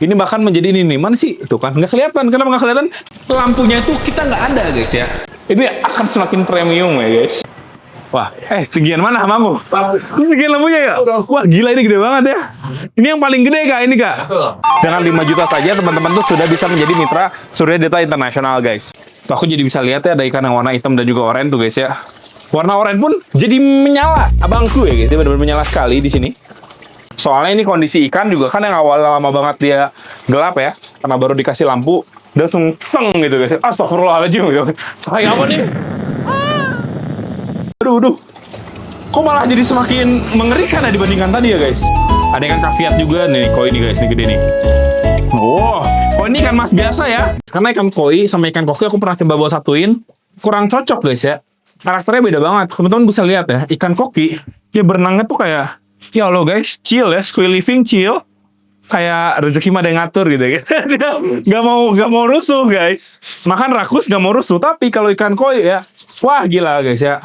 Ini bahkan menjadi ini nih, mana sih? Tuh kan, nggak kelihatan. Kenapa nggak kelihatan? Lampunya itu kita nggak ada guys ya. Ini akan semakin premium ya guys. Wah, tinggian mana hamamu? Tinggian lampunya ya? Wah, gila ini gede banget ya. Ini yang paling gede kak, ini kak. Dengan 5 juta saja teman-teman tuh sudah bisa menjadi mitra Surya Data Internasional guys. Tuh, aku jadi bisa lihat ya ada ikan yang warna hitam dan juga oranye tuh guys ya. Warna oranye pun jadi menyala, abangku ya guys. Dia benar-benar menyala sekali di sini. Soalnya ini kondisi ikan juga kan yang awal lama banget dia gelap ya. Karena baru dikasih lampu, dia langsung teng gitu guys. Astagfirullahaladzim gitu. Cahaya apa nih? Aduh. Kok malah jadi semakin mengerikan ya dibandingkan tadi ya guys. Ada ikan kaviat juga nih, koi ini guys, nih gede nih. Wow, koi ini ikan mas biasa ya. Karena ikan koi sama ikan koki aku pernah coba bawa satuin, kurang cocok guys ya. Karakternya beda banget. Teman-teman bisa lihat ya, ikan koki dia berenangnya tuh kayak, ya Allah guys, chill ya, squid living chill. Kayak rezeki mah ada yang ngatur gitu guys. Dia gak mau rusuh guys. Makan rakus gak mau rusuh. Tapi kalau ikan koi ya, wah gila guys ya.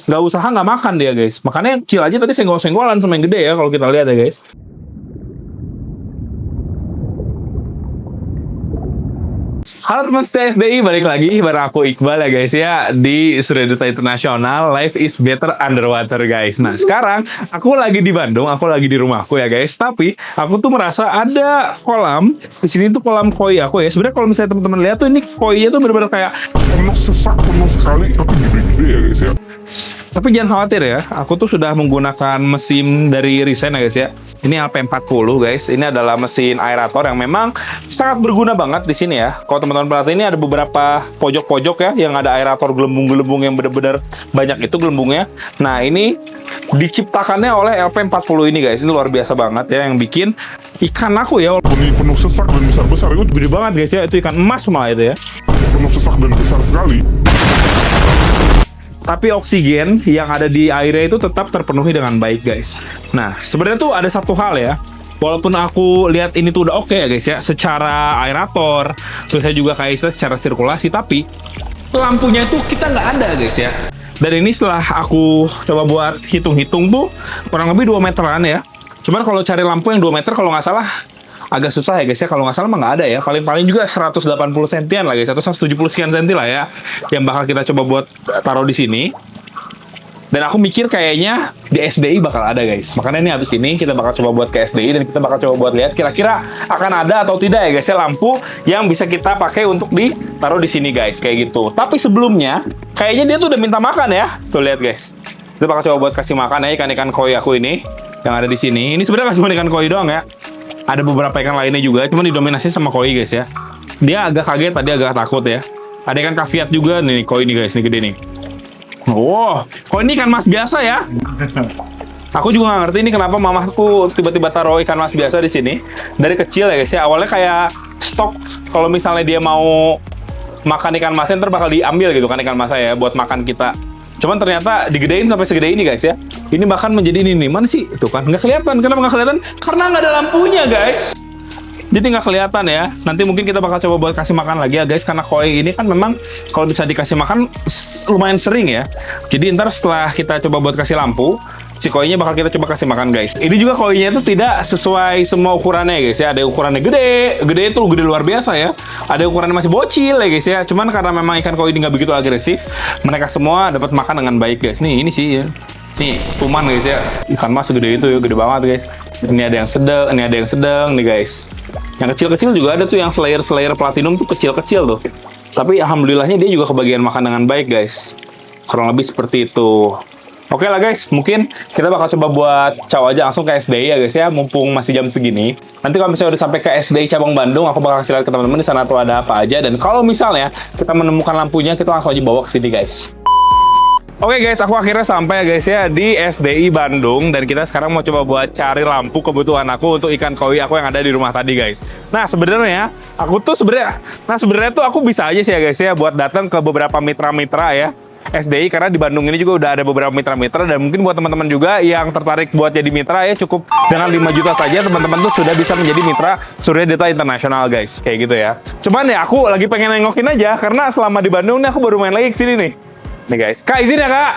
Gak usaha gak makan dia guys. Makanya chill aja tadi senggol-senggolan sama yang gede ya kalau kita lihat ya guys. Halo teman setia SDI, balik lagi bareng aku Iqbal ya guys ya di Surya Data Internasional. Life is better underwater guys. Nah sekarang aku lagi di Bandung, aku lagi di rumahku ya guys. Tapi aku tuh merasa ada kolam di sini tuh kolam koi aku ya. Sebenarnya kalau misalnya teman-teman lihat tuh ini koinya tuh benar-benar kayak penuh sesak, penuh sekali, tapi gede-gede ya guys ya. Tapi jangan khawatir ya, aku tuh sudah menggunakan mesin dari Risen ya guys ya. Ini LP40 guys, ini adalah mesin aerator yang memang sangat berguna banget di sini ya. Kalau teman-teman perhatiin ini ada beberapa pojok-pojok ya, yang ada aerator gelembung-gelembung yang benar-benar banyak itu gelembungnya. Nah ini diciptakannya oleh LP40 ini guys, ini luar biasa banget ya, yang bikin ikan aku ya penuh sesak dan besar-besar. Itu gede banget guys ya, itu ikan emas malah itu ya. Penuh sesak dan besar sekali. Tapi oksigen yang ada di airnya itu tetap terpenuhi dengan baik guys. Nah sebenarnya tuh ada satu hal ya. Walaupun aku lihat ini tuh udah oke ya guys ya, secara aerator, terus juga kayak istilah secara sirkulasi, tapi lampunya itu kita nggak ada guys ya. Dan ini setelah aku coba buat hitung-hitung tuh kurang lebih 2 meteran ya. Cuman kalau cari lampu yang 2 meter kalau nggak salah agak susah ya guys ya. Kalau nggak salah mah nggak ada ya. Paling juga 180 sentian lah guys, atau 170 sekian senti lah ya, yang bakal kita coba buat taruh di sini. Dan aku mikir kayaknya di SDI bakal ada guys. Makanya ini habis ini kita bakal coba buat ke SDI dan kita bakal coba buat lihat kira-kira akan ada atau tidak ya guys ya lampu yang bisa kita pakai untuk ditaruh di sini guys, kayak gitu. Tapi sebelumnya kayaknya dia tuh udah minta makan ya. Tuh lihat guys. Kita bakal coba buat kasih makan ya ikan-ikan koi aku ini yang ada di sini. Ini sebenarnya cuma ikan koi doang ya. Ada beberapa ikan lainnya juga, cuma didominasi sama koi guys ya. Dia agak kaget tadi, agak takut ya. Ada ikan kaviat juga nih, koi ini guys, nih gede nih. Wow, koi ini ikan mas biasa ya. Aku juga nggak ngerti ini kenapa mamaku tiba-tiba taruh ikan mas biasa di sini. Dari kecil ya guys ya, awalnya kayak stok. Kalau misalnya dia mau makan ikan masnya, ntar bakal diambil gitu kan ikan masnya ya, buat makan kita. Cuman ternyata digedein sampai segede ini guys ya. Ini bahkan menjadi ini nih, mana sih? Tuh kan, nggak kelihatan. Kenapa nggak kelihatan? Karena nggak ada lampunya guys. Jadi nggak kelihatan ya. Nanti mungkin kita bakal coba buat kasih makan lagi ya guys. Karena koi ini kan memang kalau bisa dikasih makan lumayan sering ya. Jadi ntar setelah kita coba buat kasih lampu, si koinya bakal kita coba kasih makan guys. Ini juga koinya itu tidak sesuai semua ukurannya guys ya. Ada ukurannya gede itu gede luar biasa ya. Ada ukurannya masih bocil ya guys ya. Cuman karena memang ikan koi ini nggak begitu agresif, mereka semua dapat makan dengan baik guys. Nih ini sih ya. Nih tuman guys ya. Ikan mas segede itu ya, gede banget guys. Ini ada yang sedang, ini ada yang sedang nih guys. Yang kecil-kecil juga ada tuh, yang slayer platinum tuh kecil-kecil tuh. Tapi alhamdulillahnya dia juga kebagian makan dengan baik guys. Kurang lebih seperti itu. Oke lah guys, mungkin kita bakal coba buat caw aja langsung ke SDI ya guys ya, mumpung masih jam segini. Nanti kalau misalnya udah sampai ke SDI cabang Bandung, aku bakal kasih lihat ke teman-teman di sana tuh ada apa aja. Dan kalau misalnya kita menemukan lampunya, kita langsung aja bawa ke sini guys. Oke guys, aku akhirnya sampai ya guys ya di SDI Bandung. Dan kita sekarang mau coba buat cari lampu kebutuhan aku untuk ikan koi aku yang ada di rumah tadi guys. Nah sebenarnya aku tuh sebenarnya tuh aku bisa aja sih ya guys ya buat datang ke beberapa mitra-mitra ya SDI, karena di Bandung ini juga udah ada beberapa mitra-mitra. Dan mungkin buat teman-teman juga yang tertarik buat jadi mitra ya, cukup dengan 5 juta saja teman-teman tuh sudah bisa menjadi mitra Surya Data Internasional guys, kayak gitu ya. Cuman ya aku lagi pengen nengokin aja, karena selama di Bandung nih aku baru main lagi kesini nih guys. Kak izin ya kak,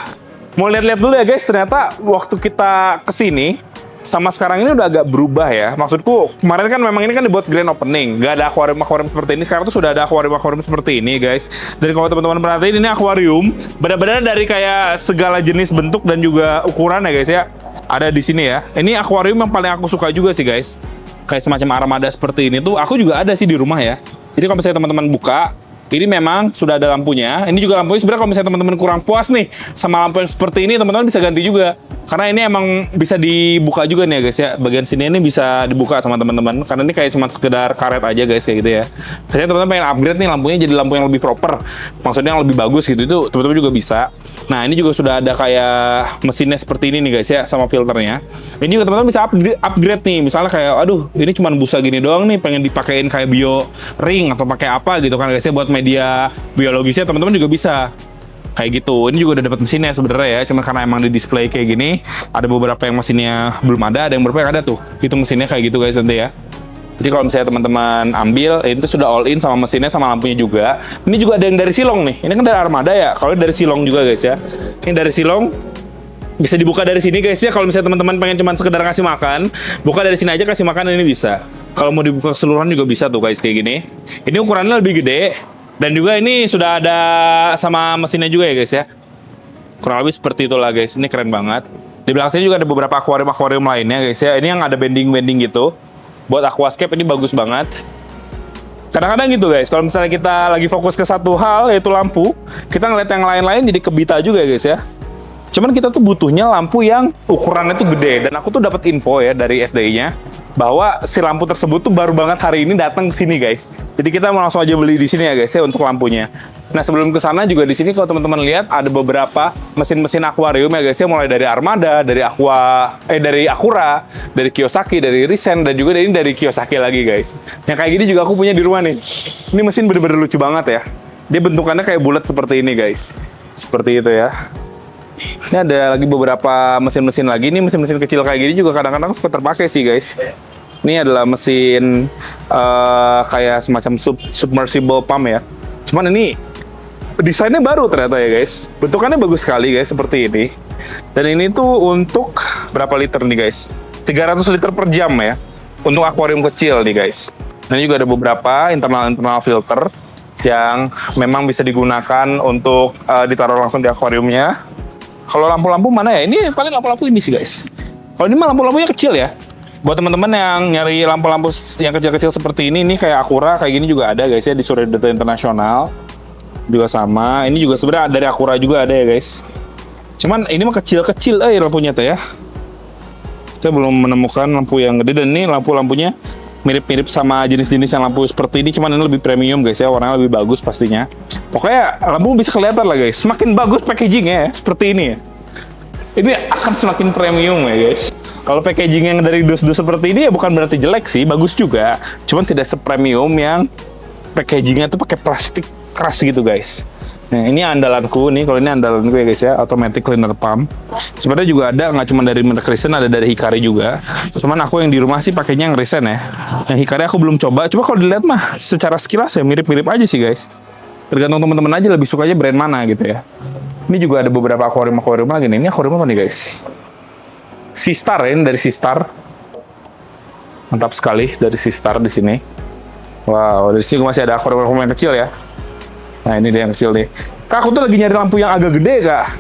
mau lihat-lihat dulu ya guys. Ternyata waktu kita kesini sama sekarang ini udah agak berubah ya. Maksudku kemarin kan memang ini kan dibuat grand opening, nggak ada akuarium seperti ini. Sekarang tuh sudah ada akuarium seperti ini guys. Dan kalau teman-teman perhatiin ini akuarium benar-benar dari kayak segala jenis bentuk dan juga ukuran ya guys ya. Ada di sini ya. Ini akuarium yang paling aku suka juga sih guys. Kayak semacam armada seperti ini tuh aku juga ada sih di rumah ya. Jadi kalau misalnya teman-teman buka, ini memang sudah ada lampunya. Ini juga lampunya sebenarnya kalau misalnya teman-teman kurang puas nih sama lampu yang seperti ini, teman-teman bisa ganti juga. Karena ini emang bisa dibuka juga nih ya guys ya. Bagian sini ini bisa dibuka sama teman-teman. Karena ini kayak cuma sekedar karet aja guys kayak gitu ya. Biasanya teman-teman pengen upgrade nih lampunya jadi lampu yang lebih proper. Maksudnya yang lebih bagus gitu. Itu teman-teman juga bisa. Nah ini juga sudah ada kayak mesinnya seperti ini nih guys ya, sama filternya. Ini juga teman-teman bisa upgrade nih. Misalnya kayak, aduh ini cuma busa gini doang nih, pengen dipakein kayak bio ring atau pakai apa gitu kan guys ya, buat media biologisnya teman-teman juga bisa. Kayak gitu. Ini juga udah dapat mesinnya sebenarnya ya. Cuma karena emang di display kayak gini, ada beberapa yang mesinnya belum ada yang beberapa yang ada tuh. Itu mesinnya kayak gitu guys nanti ya. Jadi kalau misalnya teman-teman ambil, itu sudah all in sama mesinnya sama lampunya juga. Ini juga ada yang dari silong nih. Ini kan dari armada ya. Kalau dari silong juga guys ya. Ini dari silong. Bisa dibuka dari sini guys ya. Kalau misalnya teman-teman pengen cuma sekedar kasih makan, buka dari sini aja kasih makan, ini bisa. Kalau mau dibuka keseluruhan juga bisa tuh guys kayak gini. Ini ukurannya lebih gede. Dan juga ini sudah ada sama mesinnya juga ya guys ya. Kurang lebih seperti itulah guys. Ini keren banget. Di belakang sini juga ada beberapa akuarium lainnya guys ya. Ini yang ada bending-bending gitu. Buat aquascape ini bagus banget. Kadang-kadang gitu guys, kalau misalnya kita lagi fokus ke satu hal yaitu lampu, kita ngeliat yang lain-lain jadi kebita juga guys ya. Cuman kita tuh butuhnya lampu yang ukurannya tuh gede. Dan aku tuh dapat info ya dari SDI-nya bahwa si lampu tersebut tuh baru banget hari ini datang ke sini guys. Jadi kita mau langsung aja beli di sini ya guys ya untuk lampunya. Nah sebelum ke sana juga di sini kalau teman-teman lihat ada beberapa mesin-mesin akuarium ya guys ya, mulai dari Armada, dari dari Akura, dari Kiyosaki, dari Risen, dan juga dari Kiyosaki lagi guys. Yang kayak gini juga aku punya di rumah nih. Ini mesin bener-bener lucu banget ya. Dia bentukannya kayak bulat seperti ini guys. Seperti itu ya. Ini ada lagi beberapa mesin-mesin lagi. Ini mesin-mesin kecil kayak gini juga kadang-kadang suka terpakai sih guys. Ini adalah mesin kayak semacam submersible pump ya. Cuman ini desainnya baru ternyata ya guys. Bentukannya bagus sekali guys seperti ini. Dan ini tuh untuk berapa liter nih guys? 300 liter per jam ya. Untuk akuarium kecil nih guys. Dan ini juga ada beberapa internal filter yang memang bisa digunakan untuk ditaruh langsung di akuariumnya. Kalau lampu-lampu mana ya? Ini paling lampu-lampu ini sih guys. Kalau ini mah lampu-lampunya kecil ya. Buat teman-teman yang nyari lampu-lampu yang kecil-kecil seperti ini kayak Akura kayak gini juga ada guys ya di Suradata Internasional. Juga sama. Ini juga sebenarnya dari Akura juga ada ya guys. Cuman ini mah kecil-kecil lampunya tuh ya. Kita belum menemukan lampu yang gede, dan ini lampu-lampunya mirip-mirip sama jenis-jenis yang lampu seperti ini, cuman ini lebih premium guys ya, warnanya lebih bagus pastinya. Pokoknya lampu bisa kelihatan lah guys, semakin bagus packagingnya ya, seperti ini ya. Ini akan semakin premium ya guys. Kalau packaging yang dari dus-dus seperti ini ya bukan berarti jelek sih, bagus juga. Cuman tidak sepremium yang packagingnya tuh pakai plastik keras gitu guys. Nah ini andalanku nih, kalau ini andalanku ya guys ya, automatic cleaner pump. Sebenarnya juga ada, nggak cuma dari merek Risen, ada dari Hikari juga. Cuman aku yang di rumah sih pakainya yang Risen ya. Yang Hikari aku belum coba. Coba kalau dilihat mah secara sekilas ya mirip-mirip aja sih guys. Tergantung teman-teman aja lebih sukanya brand mana gitu ya. Ini juga ada beberapa akuarium lagi nih. Ini akuarium apa nih guys? Seastar ya, ini dari Seastar. Mantap sekali dari Seastar di sini. Wow, dari sini masih ada akuarium yang kecil ya. Nah ini dia yang kecil nih. Kak, aku tuh lagi nyari lampu yang agak gede kak.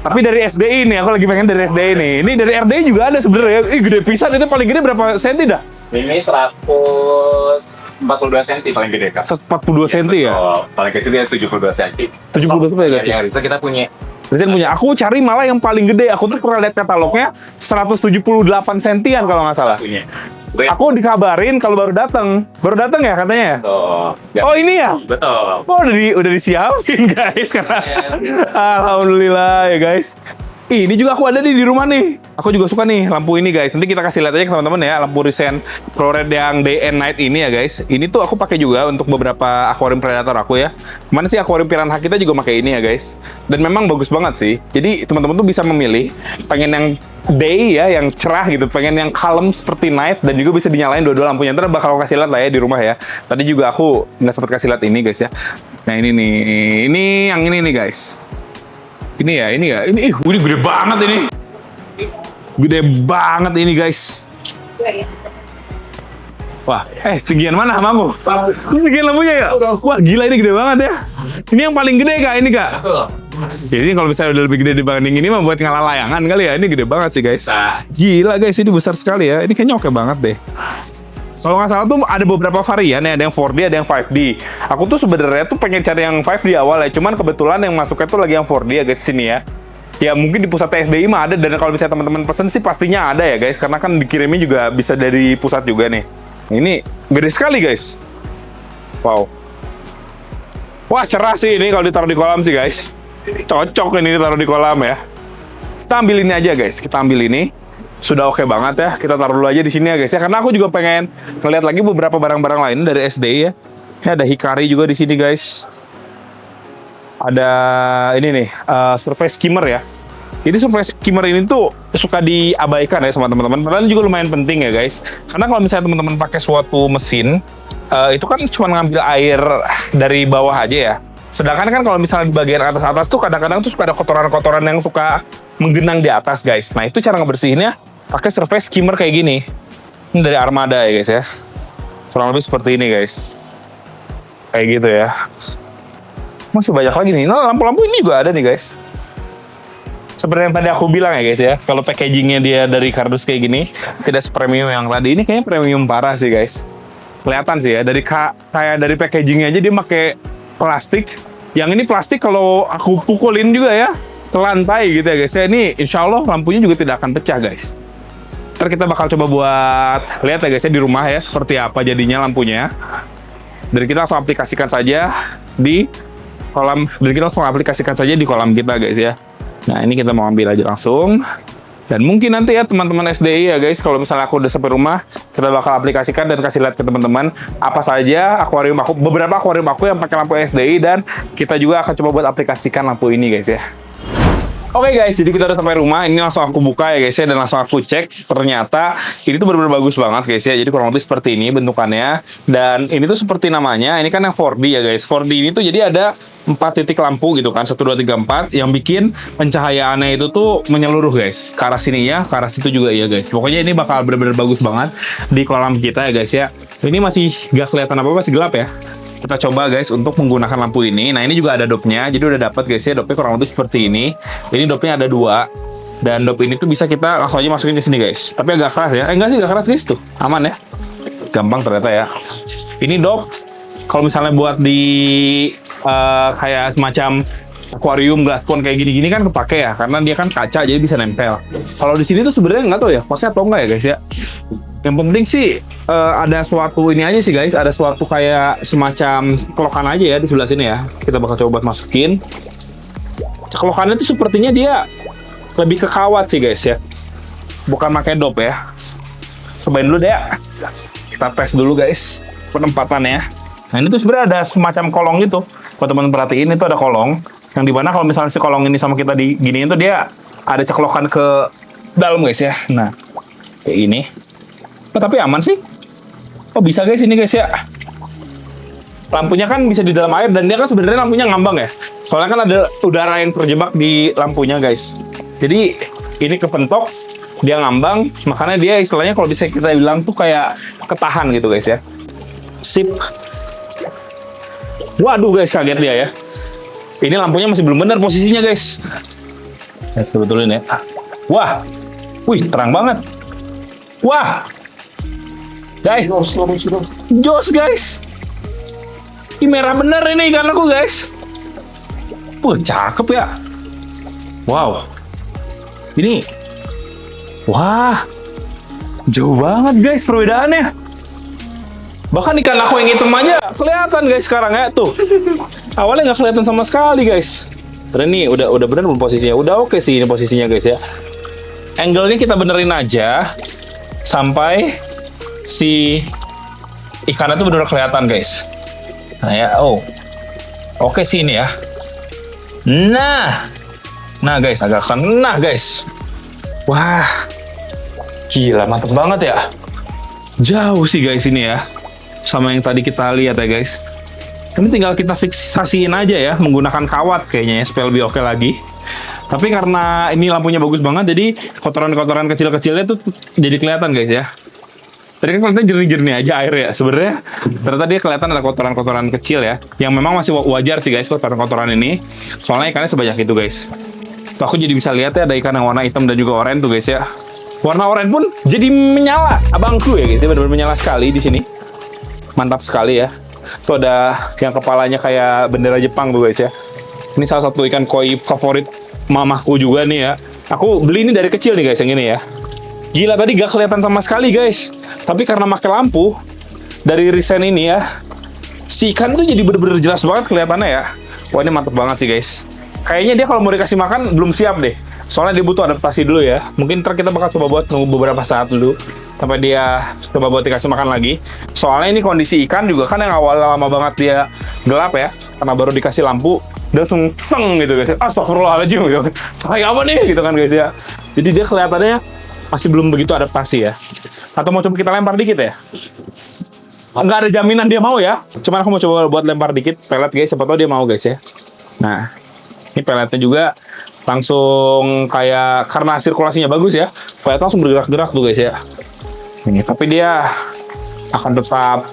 Tapi dari SDI nih, aku lagi pengen dari SDI nih. Ini dari RDI juga ada sebenarnya. Ih gede pisan, itu paling gede berapa senti dah? Ini 142 cm paling gede kak. 142 cm ya? Oh, paling kecil dia 72 cm. 72 cm ya kak? Yang Risa kita punya. Risen punya. Aku cari malah yang paling gede. Aku tuh pernah lihat katalognya 178 sentian kalau nggak salah. Punya. Aku dikabarin kalau baru datang ya katanya ya. Oh ini ya? Betul. Oh udah disiapin guys karena alhamdulillah ya guys. Ini juga aku ada di rumah nih. Aku juga suka nih lampu ini guys. Nanti kita kasih lihat aja ke teman-teman ya, lampu Risen ProRed yang day and night ini ya guys. Ini tuh aku pakai juga untuk beberapa akuarium predator aku ya. Mana sih akuarium piranha kita juga pakai ini ya guys. Dan memang bagus banget sih. Jadi teman-teman tuh bisa memilih pengen yang day ya, yang cerah gitu, pengen yang kalem seperti night, dan juga bisa dinyalain dua-dua lampunya. Ntar bakal aku kasih lihat lah ya di rumah ya. Tadi juga aku nggak sempat kasih lihat ini guys ya. Nah ini nih, ini yang ini nih guys. Ini ya, ini gede banget ini. Gede banget ini guys. Wah, tinggian mana sama aku? Tinggian lampunya ya? Wah, gila ini gede banget ya. Ini yang paling gede kak, ini kak. Jadi kalau misalnya udah lebih gede dibanding ini mah buat ngalah layangan kali ya. Ini gede banget sih guys. Gila guys, ini besar sekali ya. Ini kayaknya oke banget deh. Kalau nggak salah tuh ada beberapa varian ya, ada yang 4D, ada yang 5D. Aku tuh sebenarnya tuh pengen cari yang 5D awal ya, cuman kebetulan yang masuknya tuh lagi yang 4D ya guys sini ya. Ya mungkin di pusat TSDI mah ada, dan kalau misalnya teman-teman pesen sih pastinya ada ya guys, karena kan dikirimnya juga bisa dari pusat juga nih. Ini gede sekali guys. Wow. Wah cerah sih ini kalau ditaruh di kolam sih guys. Cocok ini ditaruh di kolam ya. Kita ambil ini aja guys, kita ambil ini. Sudah oke banget ya, kita taruh dulu aja di sini ya guys ya, karena aku juga pengen ngeliat lagi beberapa barang-barang lain dari SDI ya. Ini ada Hikari juga di sini guys. Ada ini nih, survey skimmer ya. Jadi survey skimmer ini tuh suka diabaikan ya sama teman-teman. Padahal juga lumayan penting ya guys. Karena kalau misalnya teman-teman pakai suatu mesin, itu kan cuma ngambil air dari bawah aja ya. Sedangkan kan kalau misalnya di bagian atas-atas tuh kadang-kadang tuh suka ada kotoran-kotoran yang suka menggenang di atas guys. Nah itu cara ngebersihinnya pakai survey skimmer kayak gini. Ini dari Armada ya guys ya. Kurang lebih seperti ini guys. Kayak gitu ya. Masih banyak lagi nih. Nah lampu-lampu ini juga ada nih guys. Seperti yang tadi aku bilang ya guys ya. Kalau packagingnya dia dari kardus kayak gini, tidak sepremium yang tadi. Ini kayaknya premium parah sih guys. Kelihatan sih ya. Kayak dari packagingnya aja dia pakai plastik. Yang ini plastik kalau aku pukulin juga ya ke lantai gitu ya guys ya. Ini insya Allah lampunya juga tidak akan pecah guys. Ntar kita bakal coba buat lihat ya guys ya di rumah ya seperti apa jadinya lampunya. Dan kita langsung aplikasikan saja di kolam. Kita guys ya. Nah ini kita mau ambil aja langsung. Dan mungkin nanti ya teman-teman SDI ya guys, kalau misalnya aku udah sampai rumah, kita bakal aplikasikan dan kasih lihat ke teman-teman apa saja akuarium aku, beberapa akuarium aku yang pakai lampu SDI, dan kita juga akan coba buat aplikasikan lampu ini guys ya. Oke guys, jadi kita udah sampai rumah. Ini langsung aku buka ya guys ya, dan langsung aku cek. Ternyata ini tuh benar-benar bagus banget guys ya. Jadi kurang lebih seperti ini bentukannya. Dan ini tuh seperti namanya, ini kan yang 4D ya guys. 4D ini tuh jadi ada 4 titik lampu gitu kan, 1, 2, 3, 4, yang bikin pencahayaannya itu tuh menyeluruh guys. Ke arah sini ya, ke arah situ juga ya guys. Pokoknya ini bakal benar-benar bagus banget di kolam kita ya guys ya. Ini masih gak kelihatan apa-apa, masih gelap ya. Kita coba guys untuk menggunakan lampu ini. Nah ini juga ada dopnya, jadi udah dapat guys ya, dopnya kurang lebih seperti ini. Ini dopnya ada 2, dan dop ini tuh bisa kita langsung aja masukin ke sini guys. Tapi agak keras ya, enggak sih, agak keras guys tuh, aman ya, gampang ternyata ya. Ini dop kalau misalnya buat di kayak semacam akuarium glass pond kayak gini-gini kan kepake ya, karena dia kan kaca jadi bisa nempel. Kalau di sini tuh sebenarnya nggak tahu ya pakai atau enggak ya guys ya. Yang penting sih ada suatu ini aja sih guys, ada suatu kayak semacam ceklokan aja ya di sebelah sini ya. Kita bakal coba buat masukin. Ceklokannya tuh sepertinya dia lebih ke kawat sih guys ya, bukan pakai dop ya. Cobain dulu deh ya. Kita tes dulu guys penempatannya. Nah ini tuh sebenarnya ada semacam kolong gitu. Kalau teman-teman perhatiin itu ada kolong, yang dimana kalau misalnya si kolong ini sama kita diginiin tuh dia ada ceklokan ke dalam guys ya. Nah kayak gini. Oh, tapi aman sih. Oh bisa guys ini guys ya. Lampunya kan bisa di dalam air, dan dia kan sebenarnya lampunya ngambang ya. Soalnya kan ada udara yang terjebak di lampunya guys. Jadi ini kepentok, dia ngambang, makanya dia istilahnya kalau bisa kita bilang tuh kayak ketahan gitu guys ya. Sip. Waduh guys, kaget dia ya. Ini lampunya masih belum benar posisinya guys. Betulin ya. Wah. Wih, terang banget. Wah. Guys, jos guys, ini merah bener ini ikan aku guys. Cakep ya. Wow, ini, wah, jauh banget guys perbedaannya. Bahkan ikan aku yang hitam aja kelihatan guys sekarang ya tuh. Awalnya nggak kelihatan sama sekali guys. Terus ini udah bener belum posisinya? Udah oke sih ini posisinya guys ya. Angle-nya kita benerin aja sampai si ikannya tuh benar-benar kelihatan guys. Nah ya, oke sih ini ya. Nah guys, agak kena guys. Wah, gila mantep banget ya. Jauh sih guys ini ya, sama yang tadi kita lihat ya guys. Ini tinggal kita fiksasiin aja ya menggunakan kawat kayaknya ya, supaya lebih oke lagi. Tapi karena ini lampunya bagus banget, jadi kotoran-kotoran kecil-kecilnya tuh jadi kelihatan guys ya. Tadi kan kelihatan jernih-jernih aja air ya. Sebenarnya ternyata dia kelihatan ada kotoran-kotoran kecil ya, yang memang masih wajar sih guys kotoran-kotoran ini. Soalnya ikannya sebanyak itu guys. Tuh aku jadi bisa lihat ya ada ikan yang warna hitam dan juga oranye tuh guys ya. Warna oranye pun jadi menyala, abangku ya guys. Dia benar-benar menyala sekali di sini. Mantap sekali ya. Tuh ada yang kepalanya kayak bendera Jepang tuh guys ya. Ini salah satu ikan koi favorit mamahku juga nih ya. Aku beli ini dari kecil nih guys yang ini ya. Gila tadi gak kelihatan sama sekali guys. Tapi karena pakai lampu dari Risen ini ya, si ikan tuh jadi bener-bener jelas banget kelihatannya ya. Wah ini mantep banget sih guys. Kayaknya dia kalau mau dikasih makan belum siap deh. Soalnya dia butuh adaptasi dulu ya. Mungkin ntar kita bakal coba buat nunggu beberapa saat dulu sampai dia coba buat dikasih makan lagi. Soalnya ini kondisi ikan juga kan yang awalnya lama banget dia gelap ya. Karena baru dikasih lampu, dia langsung teng gitu guys. Astagfirullahaladzim gitu. Kayak apa nih gitu kan guys ya. Jadi dia kelihatannya masih belum begitu adaptasi ya. Atau mau coba kita lempar dikit ya? Nggak ada jaminan dia mau ya. Cuman aku mau coba buat lempar dikit pelet guys. Siapa tahu dia mau guys ya. Nah, ini peletnya juga langsung kayak karena sirkulasinya bagus ya. Pelet langsung bergerak-gerak tuh guys ya. Ini, tapi dia akan tetap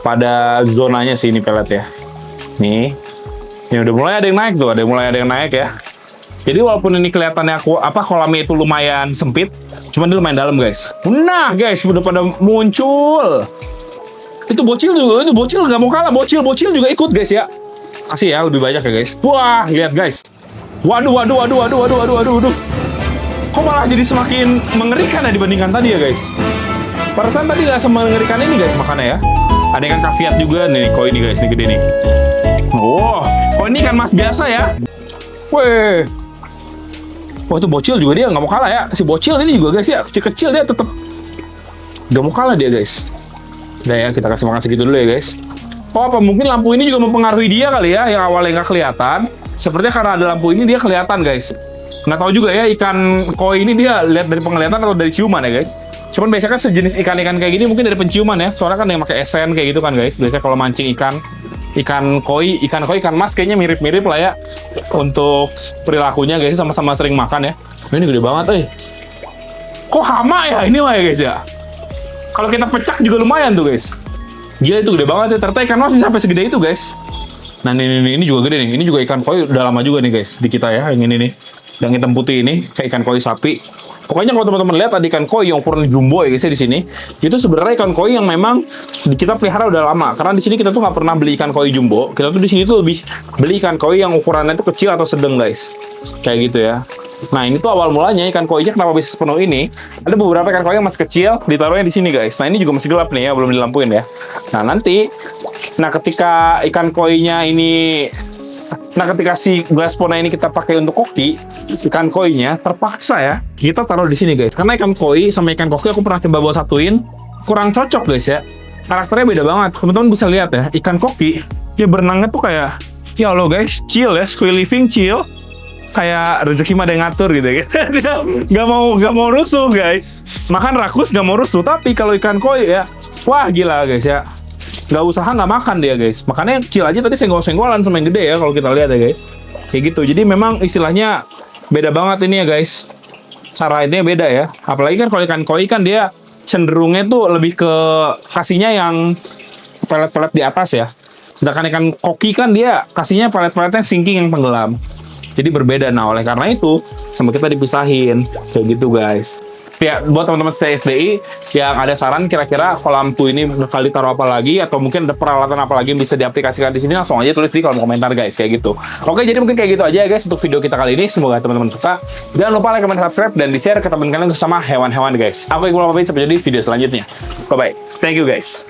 pada zonanya sih ini pelet ya. Nih, ini udah mulai ada yang naik tuh. Mulai ada yang naik ya. Jadi walaupun ini kelihatannya kolamnya itu lumayan sempit, cuman dia lumayan dalam guys. Nah guys, udah pada muncul. Itu bocil nggak mau kalah. Bocil juga ikut guys ya. Kasih ya lebih banyak ya guys. Wah, lihat guys. Waduh. Kok malah jadi semakin mengerikan ya dibandingkan tadi ya guys. Perasaan tadi nggak semengerikan ini guys makannya ya. Ada ikan kaviat juga nih, koi ini guys, ini gede nih. Wow, koi ini ikan mas biasa ya. Weh. Wah itu bocil juga dia nggak mau kalah ya. Si bocil ini juga guys ya, kecil-kecil dia tetap nggak mau kalah dia guys. Udah ya, kita kasih makan segitu dulu ya guys. Oh apa mungkin lampu ini juga mempengaruhi dia kali ya, yang awalnya nggak kelihatan. Sepertinya karena ada lampu ini dia kelihatan guys. Nggak tahu juga ya ikan koi ini dia lihat dari penglihatan atau dari ciuman ya guys. Cuman biasanya kan sejenis ikan-ikan kayak gini mungkin dari penciuman ya. Soalnya kan yang pakai esen kayak gitu kan guys. Biasanya kalau mancing ikan koi, ikan mas kayaknya mirip-mirip lah ya untuk perilakunya guys, sama-sama sering makan ya. Ini gede banget, kok hama ya ini mah ya guys ya. Kalau kita pecah juga lumayan tuh guys. Gila itu gede banget ya, ternyata ikan mas bisa sampai segede itu guys. Nah ini juga gede nih, ini juga ikan koi udah lama juga nih guys di kita ya, yang ini nih, yang hitam putih ini kayak ikan koi sapi. Pokoknya kalau teman-teman lihat ada ikan koi yang ukurannya jumbo ya guys ya di sini. Itu sebenarnya ikan koi yang memang kita pelihara udah lama. Karena di sini kita tuh nggak pernah beli ikan koi jumbo. Kita tuh di sini tuh lebih beli ikan koi yang ukurannya itu kecil atau sedang guys. Kayak gitu ya. Nah ini tuh awal mulanya ikan koinya kenapa bisa sepenuh ini. Ada beberapa ikan koi yang masih kecil ditaruhnya di sini guys. Nah ini juga masih gelap nih ya, belum dilampuin ya. Nah nanti, ketika ikan koinya ini, ketika si glass pona ini kita pakai untuk koki, ikan koinya terpaksa ya kita taruh di sini guys. Karena ikan koi sama ikan koki aku pernah coba buat satuin, kurang cocok guys ya. Karakternya beda banget. Teman-teman bisa lihat ya, ikan koki dia berenangnya tuh kayak, ya Allah guys, chill ya, squid living chill. Kayak rezeki mah ada yang ngatur gitu guys. Dia nggak mau rusuh guys. Makan rakus nggak mau rusuh. Tapi kalau ikan koi ya, wah gila guys ya. Nggak usaha nggak makan dia guys. Makanya kecil aja tadi senggol-senggolan sama yang gede ya kalau kita lihat ya guys. Kayak gitu. Jadi memang istilahnya beda banget ini ya guys. Cara ini beda ya. Apalagi kan kalau ikan koi kan dia cenderungnya tuh lebih ke kasihnya yang pelet-pelet di atas ya. Sedangkan ikan koki kan dia kasihnya pelet-peletnya sinking yang tenggelam. Jadi berbeda. Nah oleh karena itu sama kita dipisahin kayak gitu guys. Ya, buat teman-teman setia SDI yang ada saran kira-kira kolamku ini bakal ditaruh apa lagi atau mungkin ada peralatan apa lagi yang bisa diaplikasikan di sini, langsung aja tulis di kolom komentar guys kayak gitu. Oke, jadi mungkin kayak gitu aja ya guys untuk video kita kali ini. Semoga teman-teman suka. Jangan lupa like, comment, subscribe dan di-share ke teman kalian sama hewan-hewan guys. Aku Iqbal pamit, sampai jumpa di video selanjutnya. Bye bye. Thank you guys.